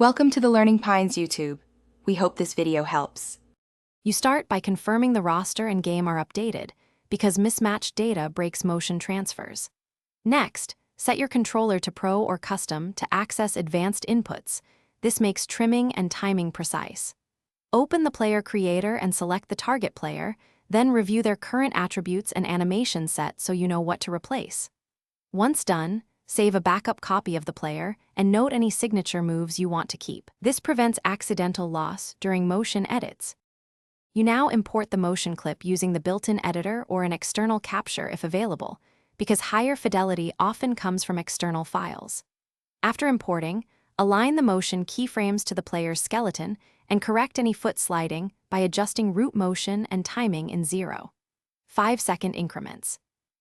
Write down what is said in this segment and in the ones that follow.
Welcome to the Learning Pines YouTube. We hope this video helps. You start by confirming the roster and game are updated, because mismatched data breaks motion transfers. Next, set your controller to Pro or Custom to access advanced inputs. This makes trimming and timing precise. Open the player creator and select the target player, then review their current attributes and animation set so you know what to replace. Once done, save a backup copy of the player and note any signature moves you want to keep. This prevents accidental loss during motion edits. You now import the motion clip using the built-in editor or an external capture if available, because higher fidelity often comes from external files. After importing, align the motion keyframes to the player's skeleton and correct any foot sliding by adjusting root motion and timing in 0.5-second increments.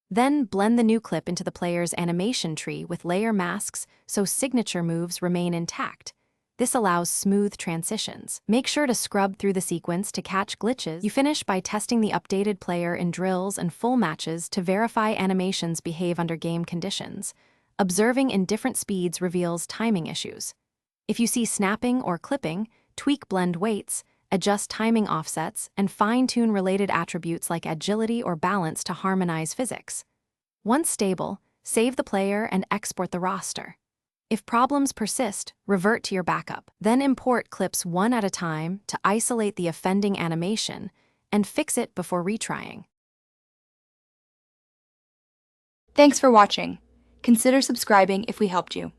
Then blend the new clip into the player's animation tree with layer masks so signature moves remain intact. This allows smooth transitions. Make sure to scrub through the sequence to catch glitches. You finish by testing the updated player in drills and full matches to verify animations behave under game conditions. Observing in different speeds reveals timing issues. If you see snapping or clipping, tweak blend weights, adjust timing offsets, and fine-tune related attributes like agility or balance to harmonize physics. Once stable, save the player and export the roster. If problems persist, revert to your backup. Then import clips one at a time to isolate the offending animation and fix it before retrying. Thanks for watching. Consider subscribing if we helped you.